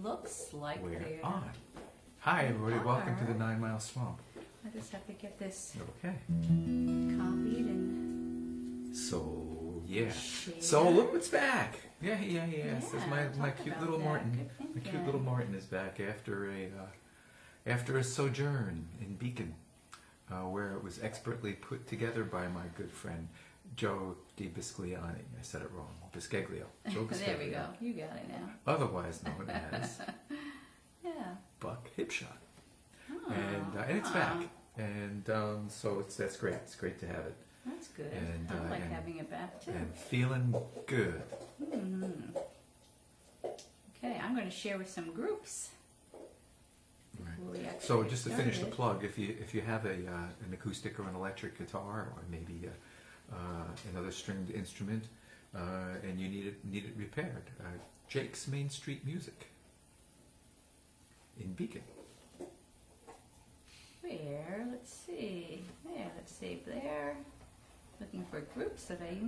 looks like We're they're on. Hi everybody, welcome to the are. 9 Mile Swamp. I just have to get this Okay. copied and So, yeah. shared. So look what's back. Yeah. This is my talk cute about little that. Martin. Good My cute thinking. little Martin is back after a sojourn in Beacon, where it was expertly put together by my good friend Joe Di Biscagliani. I said it wrong. Biscaglio. Joe Biscaglio. There we go. You got it now. Otherwise known as Yeah. Buck Hipshot. Oh, And it's back. And so that's great. It's great to have it. That's good. And, I like and- having it back too. And feeling good. Okay, I'm going to share with some groups. Right. before we actually So get just to finish the started. plug, if you have an acoustic or an electric guitar or maybe another stringed instrument and you need it repaired, Jake's Main Street Music in Beacon. Where? Let's see. Yeah, let's see. There. Looking for groups that I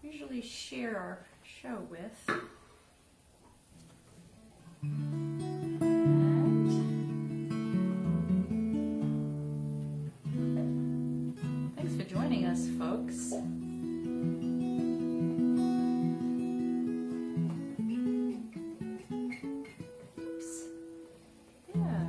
usually share our show with. And thanks for joining us, folks. Oops. Yeah.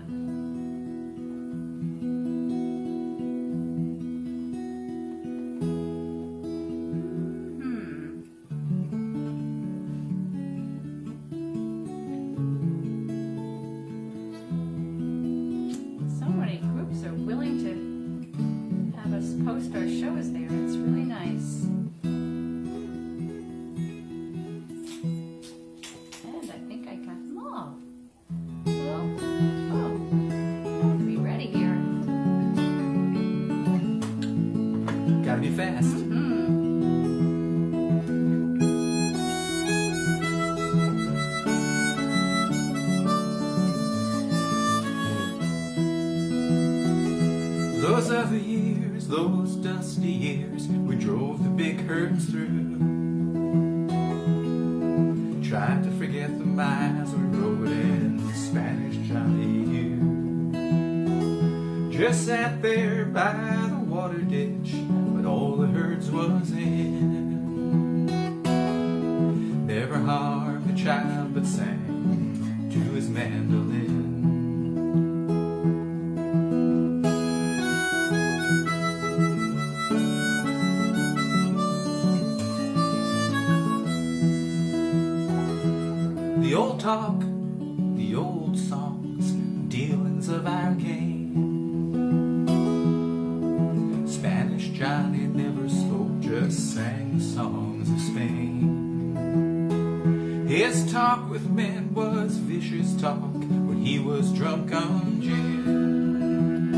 So many groups are willing to have us post our shows there. It's really nice. And I think I got them all. Well, I have to be ready here. Gotta be fast. Those other years, those dusty years, we drove the big herds through. Tried to forget the miles we rode in the Spanish Johnny U. Just sat there by the water ditch, but all the herds was in. Never harmed a child, but sang to his mandolin. The old talk, the old songs, dealings of our game. Spanish Johnny never spoke, just sang songs of Spain. His talk with men was vicious talk when he was drunk on gin.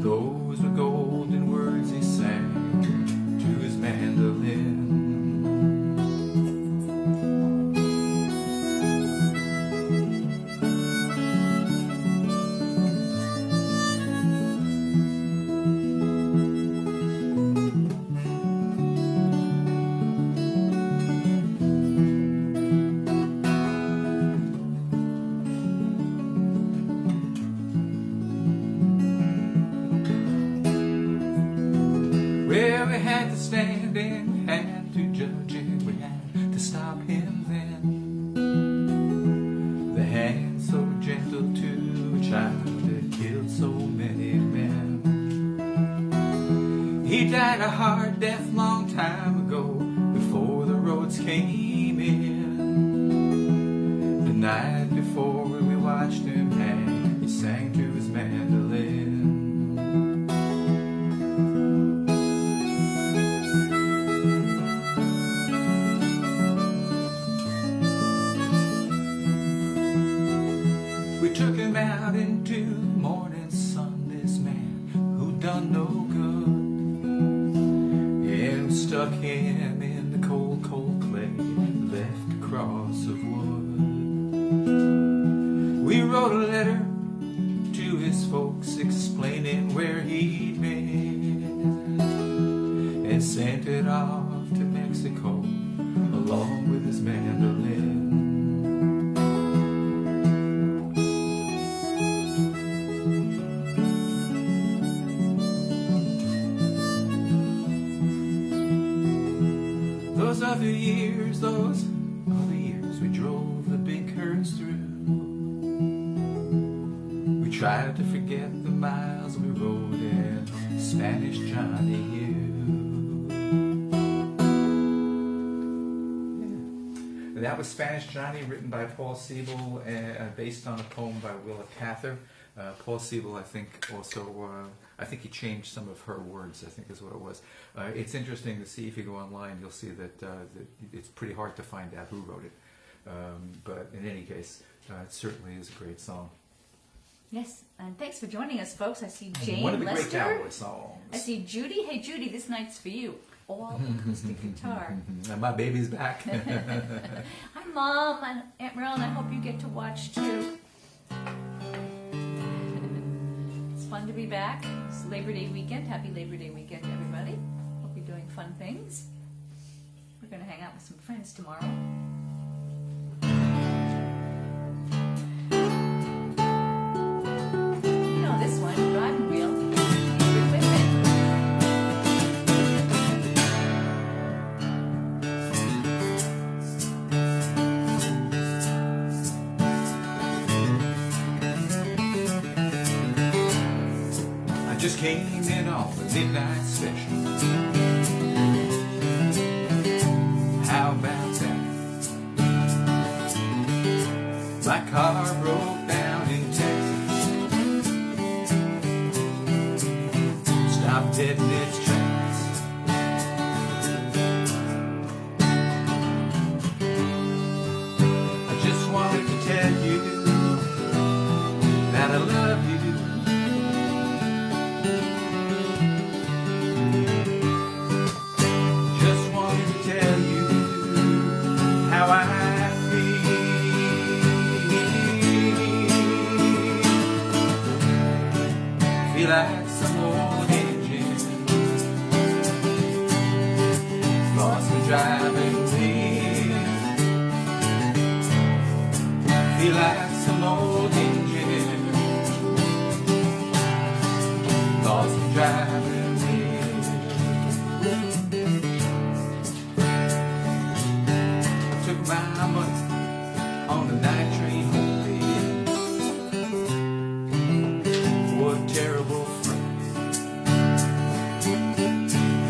Those were golden words he sang to his mandolin. Well, we had to stand and had to judge it. We had to stop him then. The hand so gentle to a child that killed so many men. He died a hard death long time ago, before the roads came in. The night before we watched him hang, he sang to his mandolin. We took him out into the morning sun, this man who done no good, and stuck him in the cold, cold clay, left a cross of wood. We wrote a letter to his folks explaining where he'd been, and sent it off to Mexico along with his mandolin. years, those are the years we drove the big hearse through. We tried to forget the miles we rode in Spanish Johnny U. Yeah. That was Spanish Johnny, written by Paul Siebel, based on a poem by Willa Cather. Paul Siebel, I think, also, I think he changed some of her words, I think is what it was. It's interesting to see, if you go online, you'll see that, it's pretty hard to find out who wrote it. But in any case, it certainly is a great song. Yes, and thanks for joining us, folks. I see Jane, One of the Lester. great cowboy songs. I see Judy. Hey, Judy, this night's for you. All acoustic guitar. And my baby's back. Hi, Mom and Aunt Marilyn. I hope you get to watch too. It's fun to be back. It's Labor Day weekend. Happy Labor Day weekend, everybody. Hope you're doing fun things. We're going to hang out with some friends tomorrow. You know this one, Driving Wheel. With Wiffen. I just came in on the midnight special. How about that? My car broke down in Texas. Stopped dead in its tracks. I just wanted to tell you that I love you. Just wanted to tell you how I feel. Feel like some old engine lost the driving wheel. Feel like some old engine lost the driving wheel. Took my money on the night train home, baby. What a terrible friend.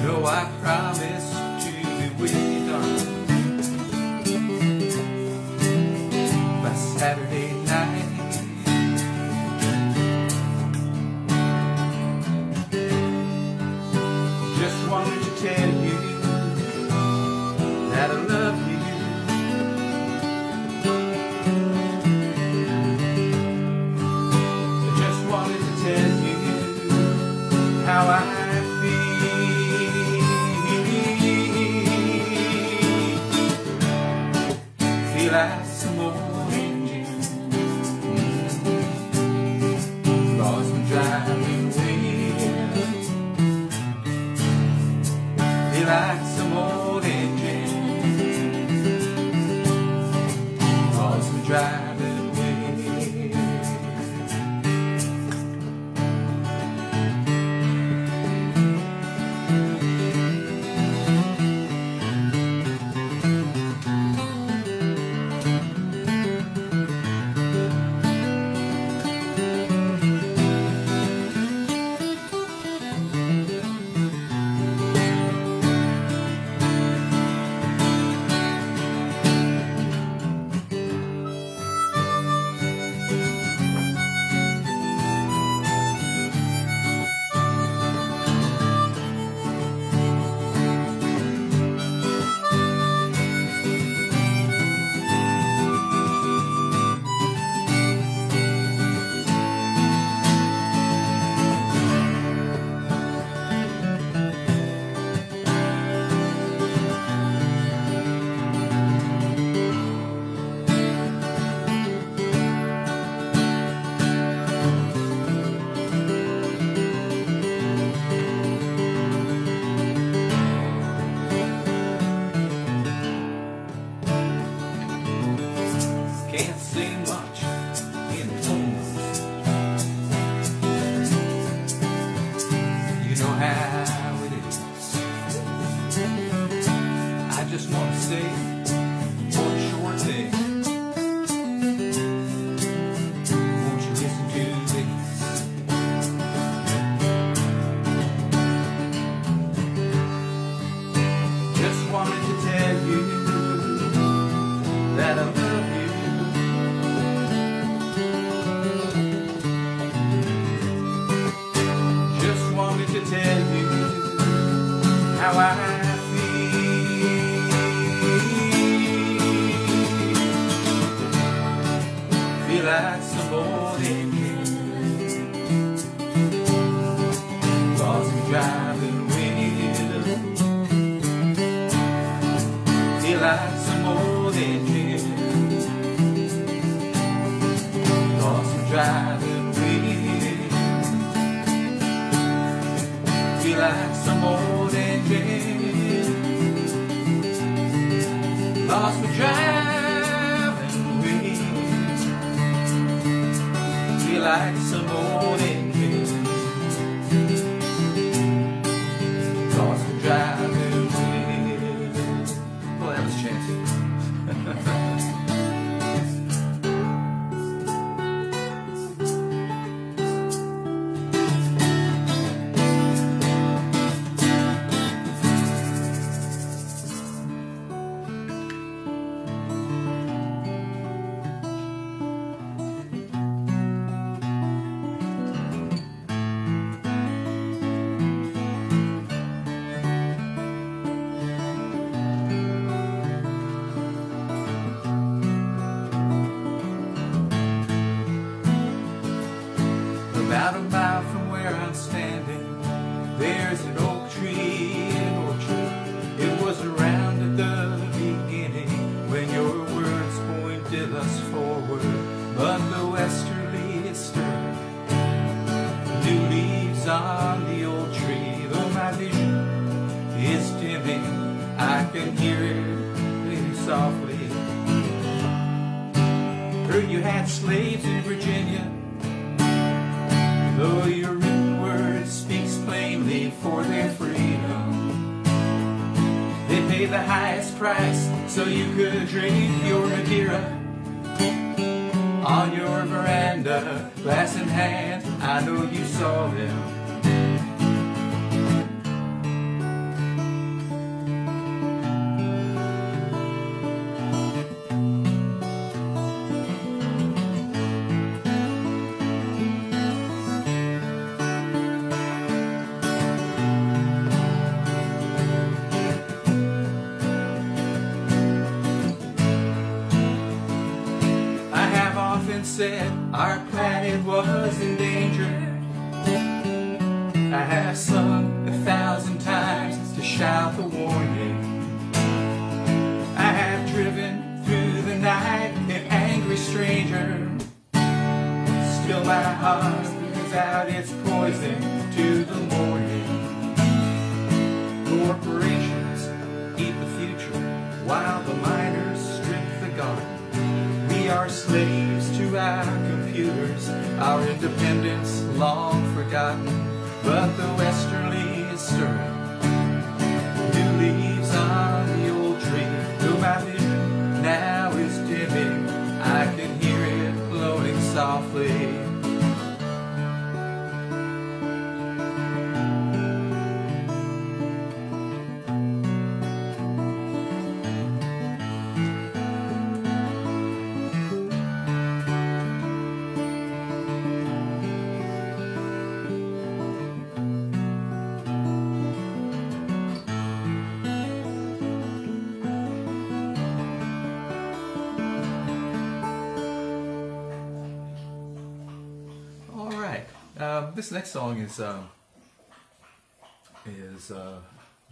No, I promised to be with you, darling, by Saturday night. Just wanted to tell you that I love you. I just wanted to tell you how I feel. Feel like some old engine lost my driving wheel. Feel like some old engine lost my driving wheel. Can't say much in tones. You know how it is. I just want to say how I feel like some morning lost and driving with, feel like some old engine lost and driving with, feel like some old engine lost and driving with, feel like some old engine lost and driving with. Well, that was chancy. About a mile from where I'm standing, there's an oak tree and orchard. It was around at the beginning when your words pointed us forward, but the westerly is stirred. New leaves on the old tree, though my vision is dimming, I can hear it really softly. Heard you had slaves in Virginia, though your written word speaks plainly for their freedom. They paid the highest price so you could drink your Madeira. On your veranda, glass in hand, I know you saw them. Said our planet was endangered. I have sung 1,000 times to shout the warning. I have driven through the night an angry stranger. Still my heart brings out its poison to the morning. Corporations eat the future while the miners strip the garden. We are slaves to our computers, our independence long forgotten, but the westerly is stirring. New leaves on the old tree, though my vision now is dimming, I can hear it floating softly. This next song is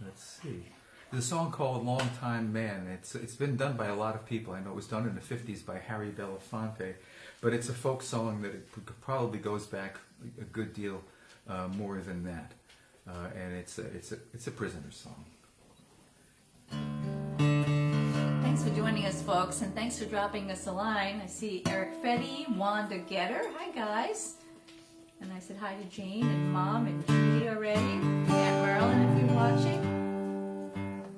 let's see, it's a song called "Long Time Man." It's been done by a lot of people. I know it was done in the 50s by Harry Belafonte, but it's a folk song that it probably goes back a good deal more than that, and it's a prisoner song. Thanks for joining us, folks, and thanks for dropping us a line. I see Eric Fetty, Wanda Getter. Hi, guys. And I said hi to Jane and Mom and Judy already. Aunt Marilyn, if you're watching,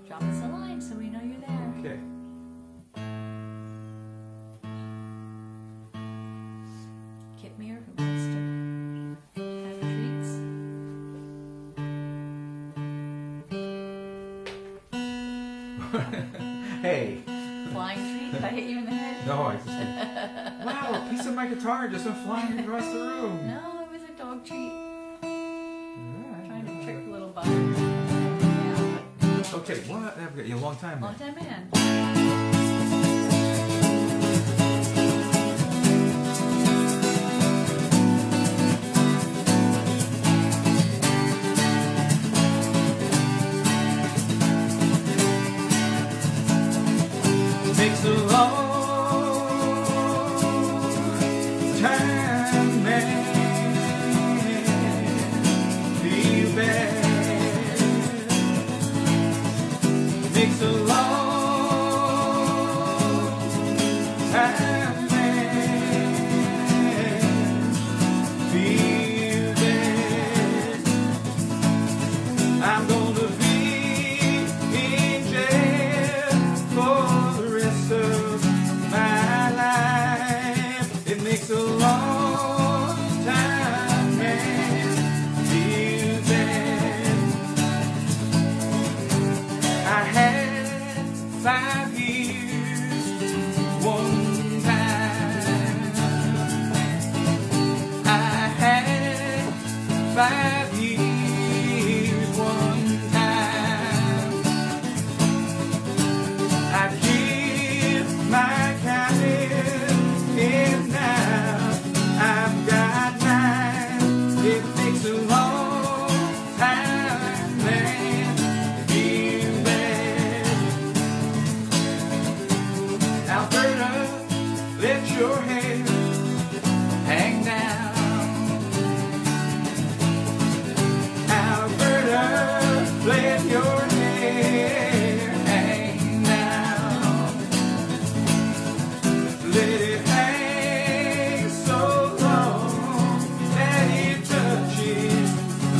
drop us a line so we know you're there. Okay. Kitmere, who wants to have treats? Hey. Flying treat? Did I hit you in the head? No, I just did. Wow, a piece of my guitar just went flying across the room. No, it was a dog treat. Right. Trying to trick the little bug. Yeah. Okay, what? You're a long time. Long time man. Makes a long time man feel bad. Makes a long time man feel bad. I'm gonna be in jail for the rest of my life. It makes a long time man feel bad. I had 5 years one time. I had 5 years one time. I give my counting, and now I've got mine. It takes a long time, man, feel bad. Alberta, let your hair hang down. Alberta, let your hair hang down. Let it hang so long that it touches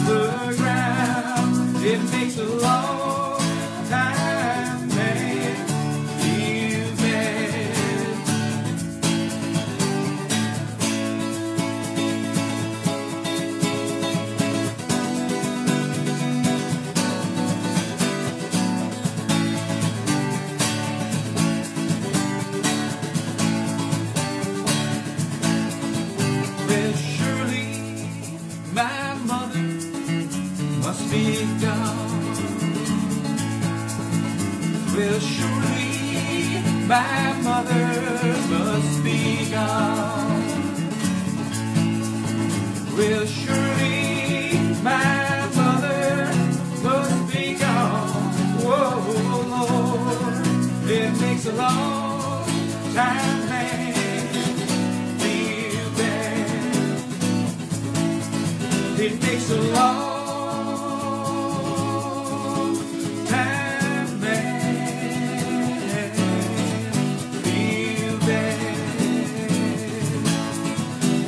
the ground. It makes a long time man feel bad. Well, surely my mother must be gone. Well, surely my mother must be gone. Well, surely my mother must be gone. Whoa, Lord, it makes a long time man feel bad. It makes a long time man feel bad.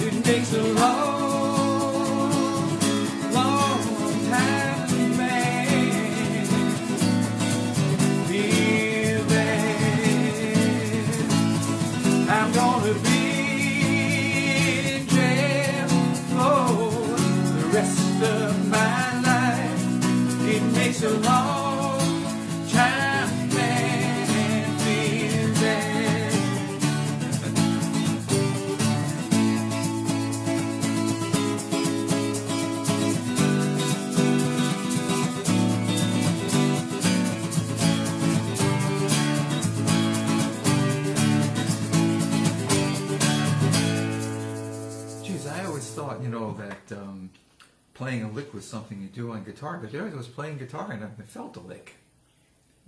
It makes a long, long time man feel bad. I'm gonna be in jail for the rest of my life. It makes a long time man feel bad. Geez, I always thought, that playing a lick was something you do on guitar, but there I was playing guitar and I felt a lick.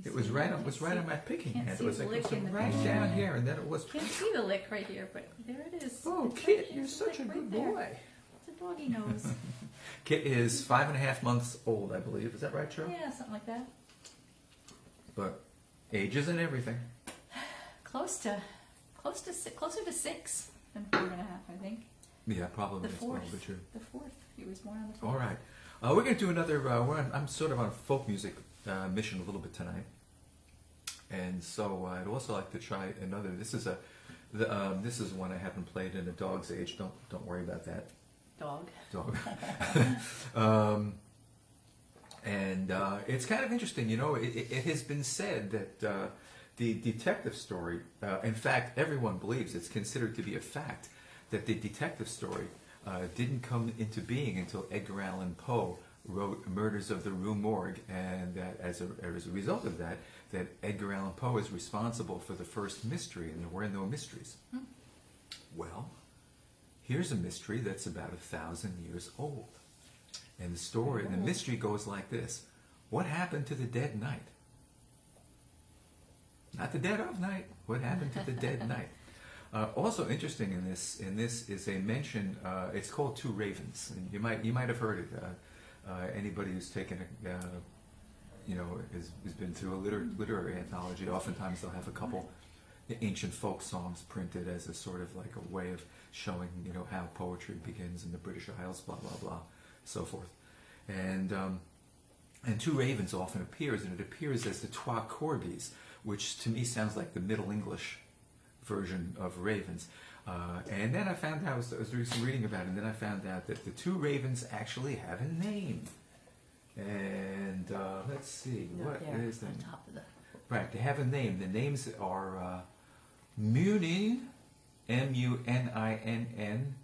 It was right on my picking Can't hand. see It was the like lick in the right picture. down here, and then it was. Can't see the lick right here, but there it is. Oh, It's Kit, right- you're it's such a like good right there. boy. It's a doggy nose. Kit is 5.5 months old, I believe. Is that right, Cheryl? Yeah, something like that. But age isn't everything. Closer to 6 than 4.5, I think. Yeah, probably. The that's fourth. probably true. The 4th. He was born on the 4th. All right. We're going to do another. I'm sort of on a folk music mission a little bit tonight, and so I'd also like to try another. This is one I haven't played in a dog's age. Don't worry about that. Dog. And it's kind of interesting. It has been said that the detective story. In fact, everyone believes it's considered to be a fact that the detective story didn't come into being until Edgar Allan Poe wrote Murders of the Rue Morgue, and that as a result of that, that Edgar Allan Poe is responsible for the first mystery, and there were no mysteries. Well, here's a mystery that's about 1,000 years old. And the story, the mystery goes like this. What happened to the dead knight? Not the dead of night. What happened to the dead knight? Also interesting in this is a mention. It's called Two Ravens, and you might have heard it. Anybody who's taken has been through a literary anthology. Oftentimes they'll have a couple ancient folk songs printed as a sort of like a way of showing how poetry begins in the British Isles, blah blah blah, so forth. And Two Ravens often appears, and it appears as the Trois Corbies, which to me sounds like the Middle English version of ravens. And then I found out, I was doing some reading about it, and then I found out that the two ravens actually have a name. And let's see, what is the name? Top of the... Right, they have a name. The names are Munin, M-U-N-I-N-N,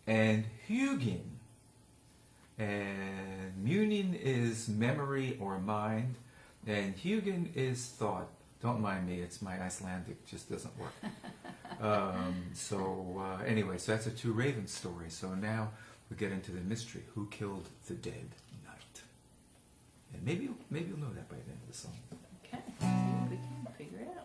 and Hugin. And Munin is memory or mind, and Hugin is thought. Don't mind me, it's my Icelandic, just doesn't work. Anyway, so that's a Two Ravens story. So now we get into the mystery. Who killed the dead knight? And maybe you'll know that by the end of the song. Okay, see if we can figure it out.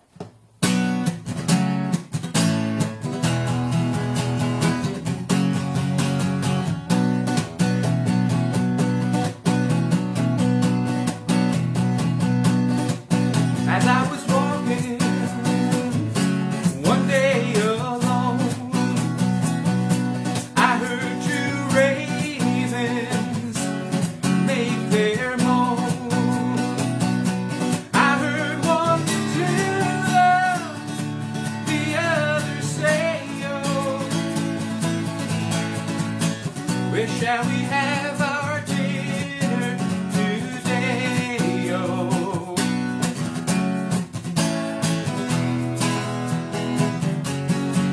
As I was walking one day alone, I heard two ravens make their moan. I heard one tell the other say, oh, where shall we have our dinner today, oh?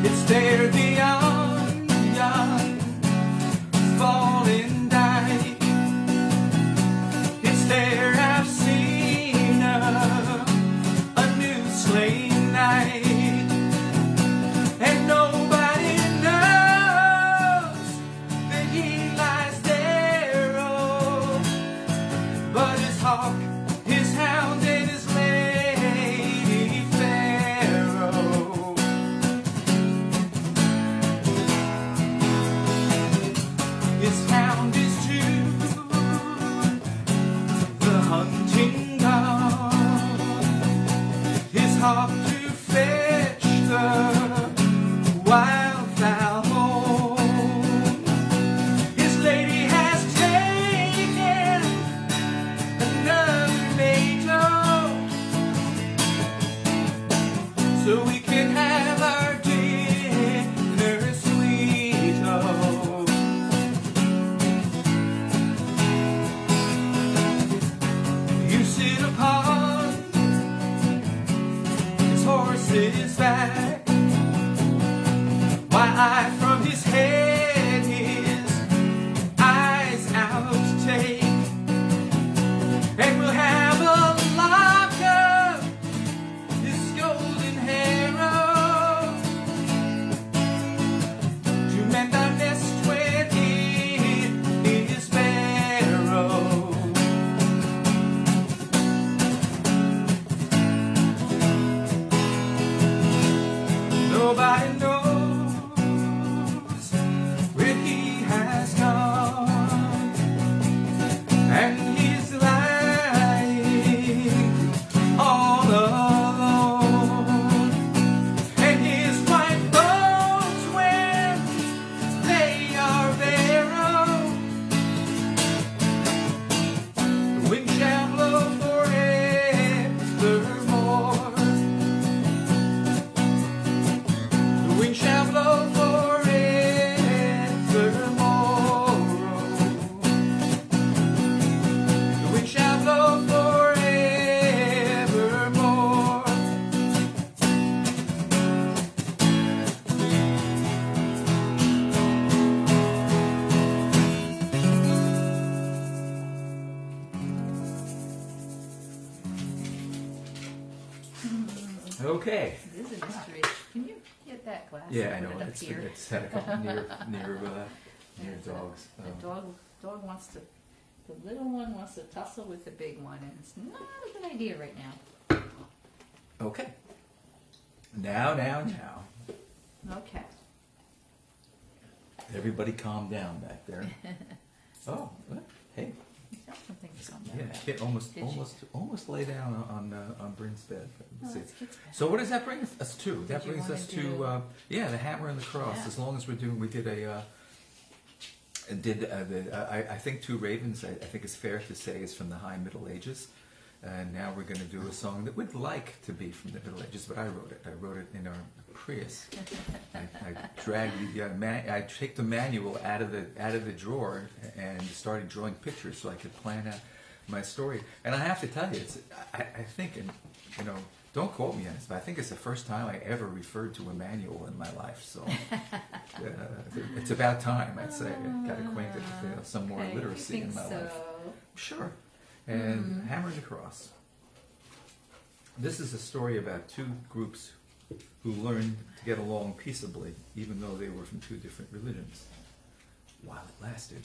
It's there beyond yon falling night. It's there I've seen a new slain knight. And nobody knows that he lies there, oh, but his hawk, his hound, and his lady fair, oh. His hound is to the hunting gone, his hawk to fetch the wildfowl home. His lady has taken another mate, oh, so we can have our dinner sweet, oh. You sit upon his horse's back, while I from his head his eyes out take, and we'll have a lock of his golden hair, oh, to mend our nest when it is bare, oh. Nobody knows Okay. It is a mystery. Can you get that glass? Yeah, I and know. put it up It's, here? it's had a couple near dogs. The dog wants to, the little one wants to tussle with the big one, and it's not a good idea right now. Okay. Now. Okay. Everybody calm down back there. Oh, what? Hey. Something to come Yeah, back. kid almost Did you? almost lay down on Bryn's bed. Let's see. It's kid's bed. So what does that bring us to? That you brings wanna us do- to the hammer and the cross. Yeah. As long as we I think Two Ravens. I think it's fair to say is from the High Middle Ages, and now we're going to do a song that we'd like to be from the Middle Ages, but I wrote it. I wrote it in our Prius. I dragged I take the manual out of the drawer and started drawing pictures so I could plan out my story. And I have to tell you, I think, and don't quote me on this, but I think it's the first time I ever referred to a manual in my life. So it's about time, I'd say. I got acquainted with some more Okay, literacy you in think my so? life. Sure. And Hammer and the Cross. This is a story about two groups who learned to get along peaceably, even though they were from two different religions, while it lasted.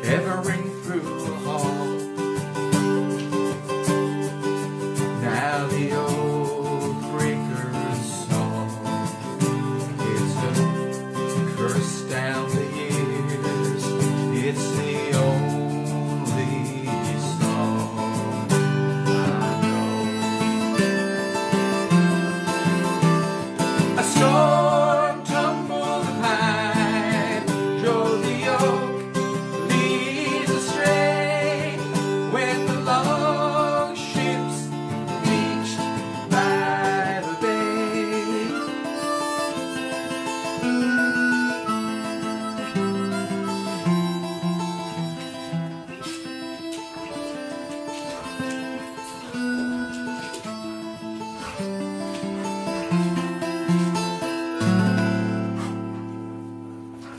ever ring through a hall. Now the old breaker's song is a curse down the years. It's the only song I know. A storm tumbled the pine, drove the oak leaves astray, when the long ships reached by the bay.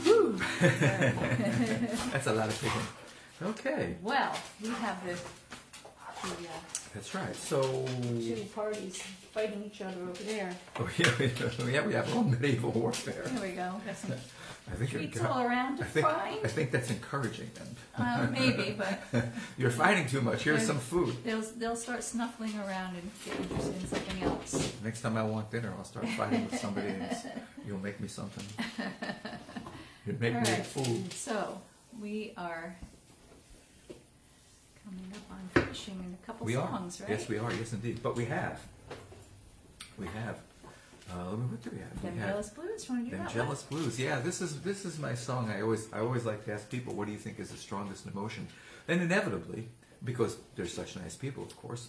Whew. That's a lot of picking. Okay, Well, we have the that's right. So, two parties fighting each other over there. oh, yeah, we have all medieval warfare. There we go. Got some I think treats you're- all around to I think, find. I think that's encouraging them. Maybe, but You're fighting too much. Here's some food. they'll start snuffling around and get interested in something else. Next time I want dinner, I'll start fighting with somebody and you'll make me something. You'll make All me right. food. So we are coming up on finishing in a couple We songs, are. right? Yes, we are. Yes, indeed. But we have. What do we have? Them We have Jealous Blues. Want to do Them that Jealous Blues. Yeah, this is my song. I always like to ask people, what do you think is the strongest emotion? And inevitably, because they're such nice people, of course,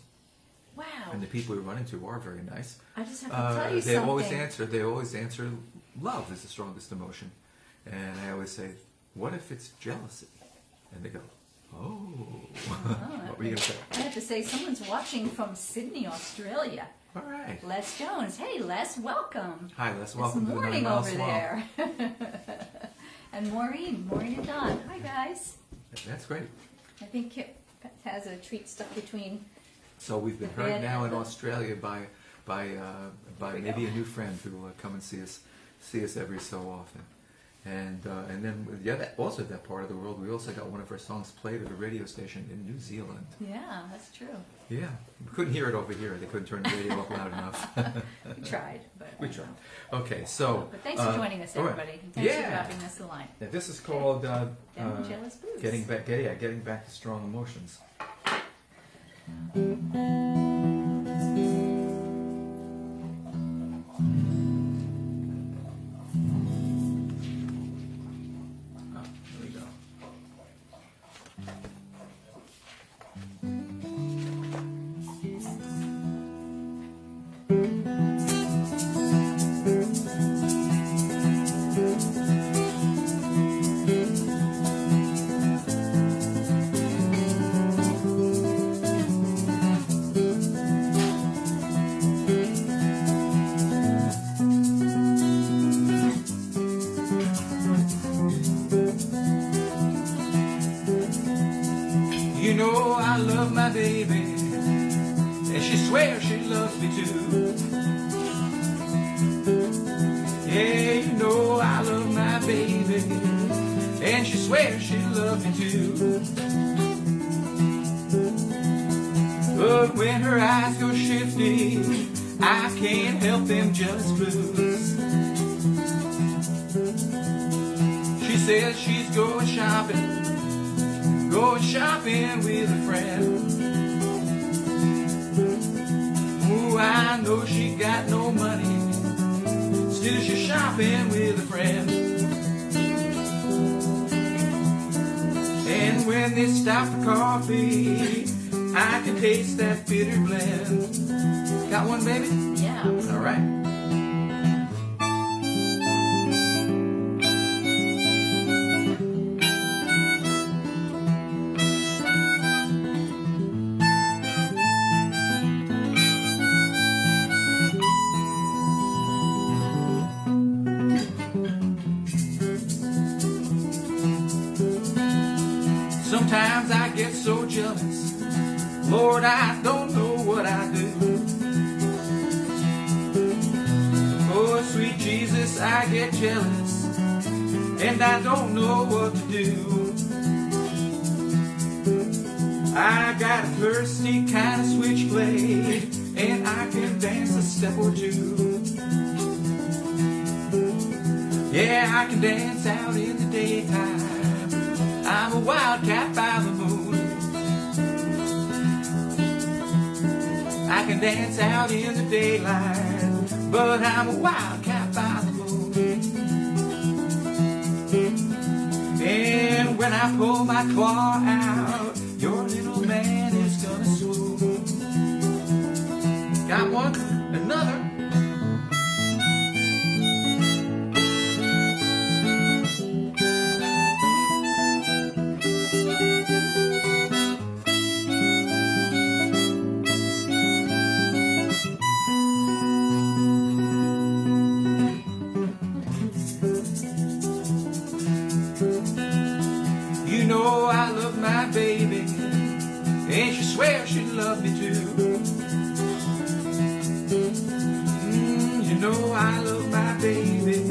one? Wow. and the people we run into are very nice. I just have to tell you They something. always answer love is the strongest emotion. And I always say, what if it's jealousy? And they go, oh. What were you going to say? I have to say, someone's watching from Sydney, Australia. All right. Les Jones. Hey, Les, welcome. Hi, Les. Welcome It's to the 9 morning Mile over Swamp. there. And Maureen and Don. Hi, guys. That's great. I think Kip has a treat stuck between. So we've been The heard bed now and in the- Australia by we maybe go. a new friend who will come and see us every so often. And then also that part of the world, we also got one of our songs played at a radio station in New Zealand. Yeah, that's true. Yeah, we couldn't hear it over here. They couldn't turn the radio up loud enough. We tried, but We tried. Okay, so But thanks for joining us, all right. everybody. And thanks Yeah. for dropping us a line. Now, this is called Them Jealous Blues. getting back to strong emotions. There we go. You know I love my baby, and she swears she loves me too. Yeah, you know I love my baby, and she swears she loves me too. But when her eyes go shifty, I can't help them jealous blues. She says she's going shopping with a friend. Ooh, I know she got no money, still she's shopping with a friend. And when they stop for coffee, I can taste that bitter blend. Got one, baby? Yeah. All right. Sometimes I get so jealous, Lord, I don't know what I do. Oh, sweet Jesus, I get jealous, and I don't know what to do. I got a thirsty kind of switchblade, and I can dance a step or two. Yeah, I can dance out in the daytime. I'm a wildcat by the moon. I can dance out in the daylight, but I'm a wildcat by the moon. And when I pull my claw out, your little man is gonna swoon. Got one? Another? You know I love my baby, and she swears she loves me too. You know I love my baby,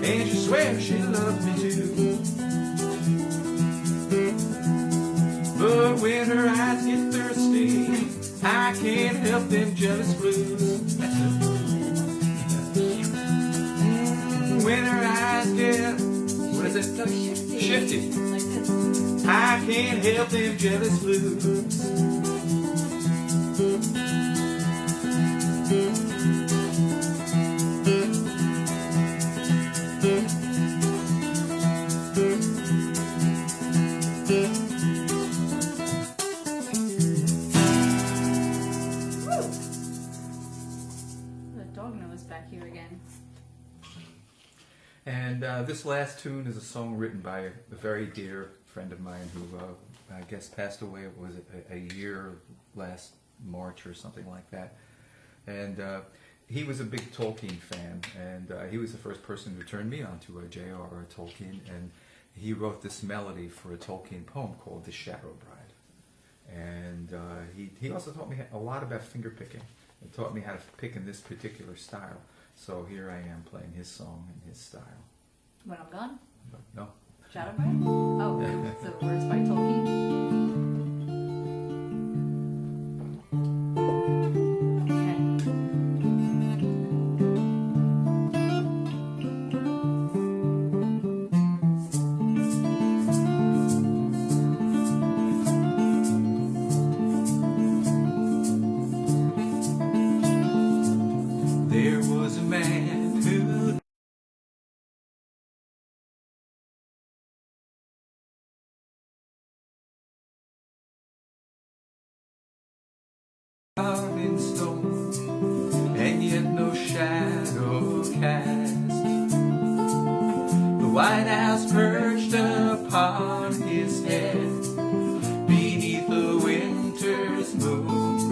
and she swears she loves me too. But when her eyes get thirsty, I can't help them jealous blues. That's it. When her eyes get, what is it? Shifty. Like this. I can't help them jealous blues. The dog nose back here again. And this last tune is a song written by a very dear friend of mine who I guess passed away, was it a year last March or something like that. And he was a big Tolkien fan, and he was the first person who turned me on to J.R.R. Tolkien, and he wrote this melody for a Tolkien poem called The Shadowbride. And he also taught me a lot about finger picking, and taught me how to pick in this particular style. So here I am playing his song in his style. When I'm gone? But no. Shadowbride? Oh, so words by Tolkien? There was a man who carved in stone, and yet no shadow cast. The White House perched upon his head, beneath the winter's moon,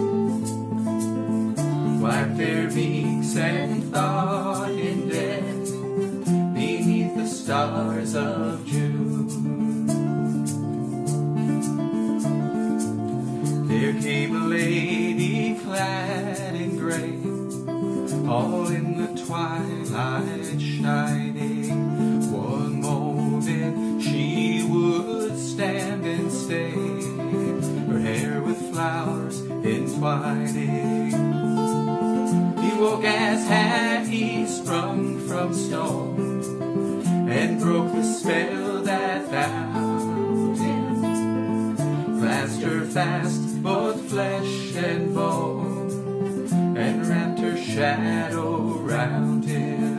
wiped their beaks and thought in death beneath the stars of June. There came a lady clad in gray, all in the twilight shining. One moment she would stand and stay, her hair with flowers entwining. He woke as had he sprung from stone, and broke the spell that bound him. Clasped her fast, both flesh and bone, and wrapped her shadow round him.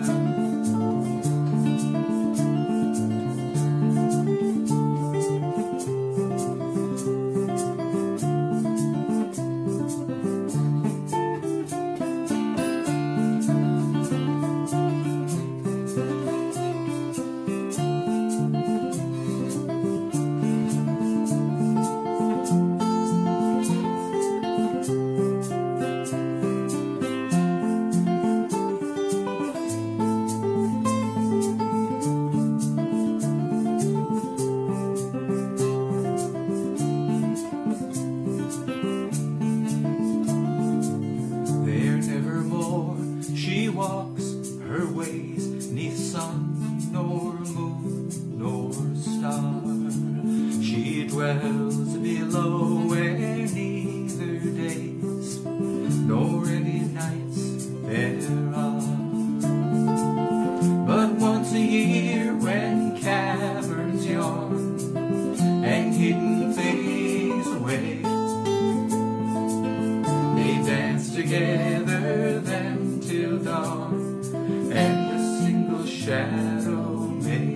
dwells below hidden things away. They danced together then till dawn, and a single shadow made.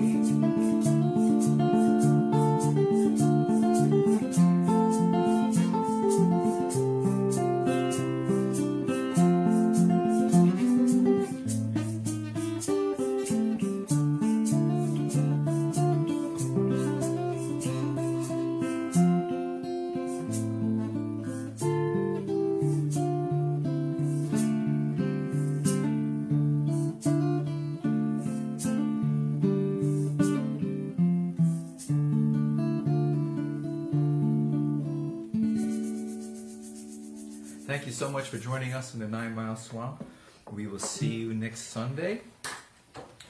Thank you so much for joining us in the 9 Mile Swamp. We will see you next Sunday.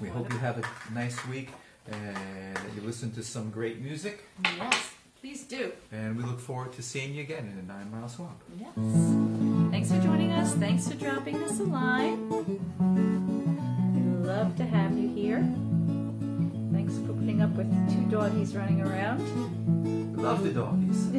We hope you have a nice week and that you listen to some great music. Yes, please do. And we look forward to seeing you again in the 9 Mile Swamp. Yes. Thanks for joining us. Thanks for dropping us a line. We love to have you here. Thanks for putting up with 2 doggies running around. Love the doggies.